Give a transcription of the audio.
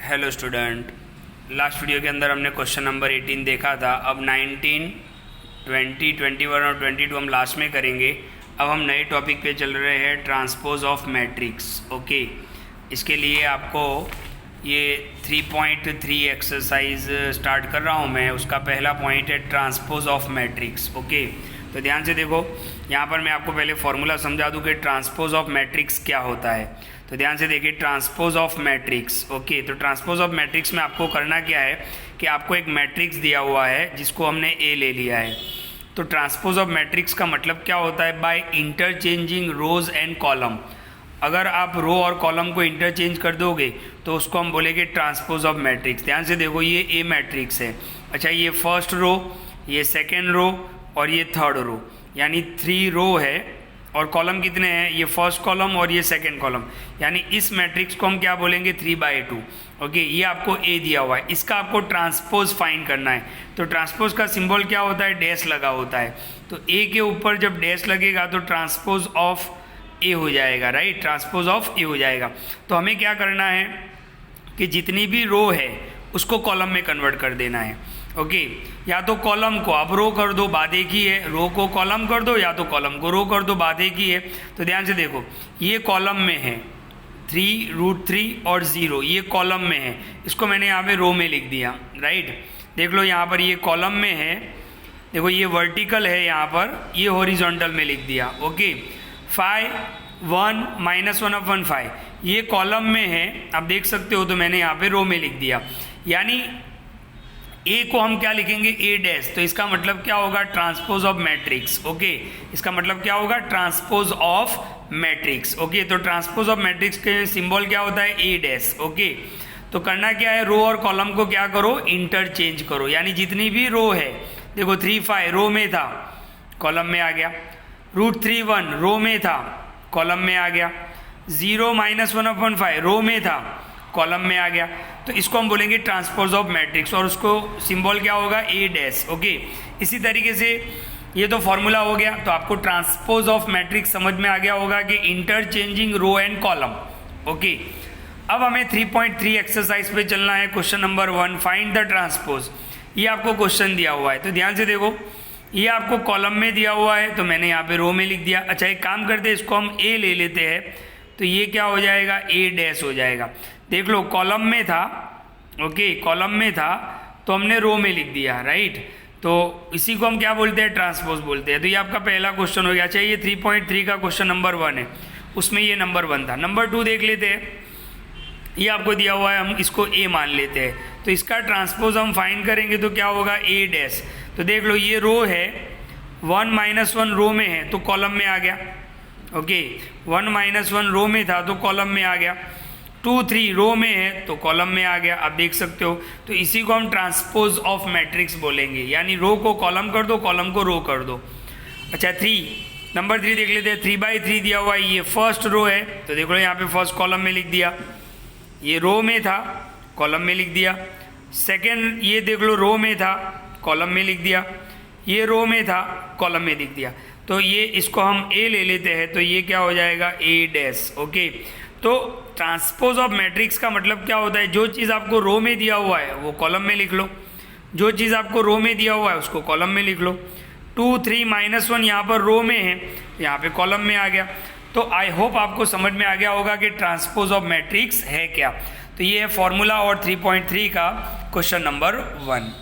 Hello student, last video के अंदर हमने क्वेश्चन नंबर 18 देखा था। अब 19, 20, 21 और 22 हम लास्ट में करेंगे। अब हम नए टॉपिक पे चल रहे हैं, ट्रांसपोज ऑफ मैट्रिक्स। ओके, इसके लिए आपको ये 3.3 एक्सरसाइज स्टार्ट कर रहा हूँ मैं। उसका पहला पॉइंट है ट्रांसपोज ऑफ मैट्रिक्स। ओके, तो ध्यान से देखो, यहाँ पर मैं आपको पहले फॉर्मूला समझा दूँ कि ट्रांसपोज ऑफ मैट्रिक्स क्या होता है। तो ध्यान से देखिए, ट्रांसपोज ऑफ मैट्रिक्स। ओके, तो ट्रांसपोज ऑफ मैट्रिक्स में आपको करना क्या है कि आपको एक मैट्रिक्स दिया हुआ है जिसको हमने ए ले लिया है। तो ट्रांसपोज ऑफ मैट्रिक्स का मतलब क्या होता है? By interchanging rows and column. अगर आप रो और कॉलम को इंटरचेंज कर दोगे तो उसको हम बोलेंगे ट्रांसपोज ऑफ मैट्रिक्स। ध्यान से देखो, ये ए मैट्रिक्स है। अच्छा, ये फर्स्ट रो, ये सेकेंड रो और ये थर्ड रो, यानी 3 रो है। और कॉलम कितने हैं? ये फर्स्ट कॉलम और ये सेकंड कॉलम, यानी इस मैट्रिक्स को हम क्या बोलेंगे? 3/2। ओके, ये आपको ए दिया हुआ है, इसका आपको ट्रांसपोज फाइंड करना है। तो ट्रांसपोज का सिंबल क्या होता है? डैश लगा होता है। तो ए के ऊपर जब डैश लगेगा तो ट्रांसपोज ऑफ ए हो जाएगा, राइट? ट्रांसपोज ऑफ ए हो जाएगा। तो हमें क्या करना है कि जितनी भी रो है उसको कॉलम में कन्वर्ट कर देना है। ओके, या तो कॉलम को आप रो कर दो, बात एक ही है। रो को कॉलम कर दो या तो कॉलम को रो कर दो, बात एक ही है। तो ध्यान से देखो, ये कॉलम में है 3√3 और 0, ये कॉलम में है। इसको मैंने यहाँ पे रो में लिख दिया, राइट? देख लो, यहाँ पर ये कॉलम में है, देखो ये वर्टिकल है, यहाँ पर ये हॉरिजॉन्टल में लिख दिया। ओके, 5 1 -1/5 ये कॉलम में है, आप देख सकते हो। तो मैंने यहाँ पे रो में लिख दिया, यानी ए को हम क्या लिखेंगे? ए डैश। तो इसका मतलब क्या होगा? Transpose of matrix. ओके, इसका मतलब क्या होगा? Transpose of matrix. ओके, तो ट्रांसपोज ऑफ मैट्रिक्स के सिंबल क्या होता है? ए डैश। ओके, तो करना क्या है? रो और कॉलम को क्या करो? इंटरचेंज करो, यानी जितनी भी रो है, देखो 3 5 रो में था, कॉलम में आ गया। √3 1 रो में था, कॉलम में आ गया। 0 -1/5 रो में था, कॉलम में आ गया। तो इसको हम बोलेंगे ट्रांसपोज ऑफ मैट्रिक्स, और उसको सिंबल क्या होगा? ए डैश। ओके, इसी तरीके से ये तो फॉर्मूला हो गया। तो आपको ट्रांसपोज ऑफ मैट्रिक्स समझ में आ गया होगा कि interchanging row and column. Okay, अब हमें 3.3 एक्सरसाइज पे चलना है। Question number 1, find the transpose. ये आपको क्वेश्चन दिया हुआ है, तो ध्यान से देखो, ये आपको कॉलम में दिया हुआ है, तो मैंने यहाँ पे रो में लिख दिया। अच्छा, एक काम करते हैं, इसको हम ए ले लेते हैं, तो ये क्या हो जाएगा? ए डैश हो जाएगा। देख लो, कॉलम में था, ओके, कॉलम में था तो हमने रो में लिख दिया, राइट? तो इसी को हम क्या बोलते हैं? ट्रांसपोज बोलते हैं। तो ये आपका पहला क्वेश्चन हो गया। अच्छा, ये 3.3 का क्वेश्चन नंबर 1 है, उसमें ये नंबर 1 था। नंबर 2 देख लेते हैं, ये आपको दिया हुआ है, हम इसको ए मान लेते हैं। तो इसका ट्रांसपोज हम फाइंड करेंगे तो क्या होगा? ए डैश। तो देख लो, ये रो है, 1 -1 रो में है तो कॉलम में आ गया। ओके, 1 -1 रो में था तो कॉलम में आ गया। 2 3 रो में है तो कॉलम में आ गया, आप देख सकते हो। तो इसी को हम ट्रांसपोज ऑफ मैट्रिक्स बोलेंगे, यानी रो को कॉलम कर दो, कॉलम को रो कर दो। अच्छा, नंबर 3 देख लेते हैं। 3/3 दिया हुआ है, ये फर्स्ट रो है, तो देख लो यहाँ पे फर्स्ट कॉलम में लिख दिया। ये रो में था, कॉलम में लिख दिया। सेकेंड, ये देख लो रो में था, कॉलम में लिख दिया। ये रो में था, कॉलम में लिख दिया। तो ये इसको हम ए ले लेते हैं, तो ये क्या हो जाएगा? ए डैश। ओके, तो ट्रांसपोज ऑफ मैट्रिक्स का मतलब क्या होता है? जो चीज़ आपको रो में दिया हुआ है वो कॉलम में लिख लो, जो चीज़ आपको रो में दिया हुआ है उसको कॉलम में लिख लो। 2 3 -1 यहाँ पर रो में है, यहाँ पे कॉलम में आ गया। तो आई होप आपको समझ में आ गया होगा कि ट्रांसपोज ऑफ मैट्रिक्स है क्या। तो ये है फॉर्मूला और 3.3 का क्वेश्चन नंबर 1।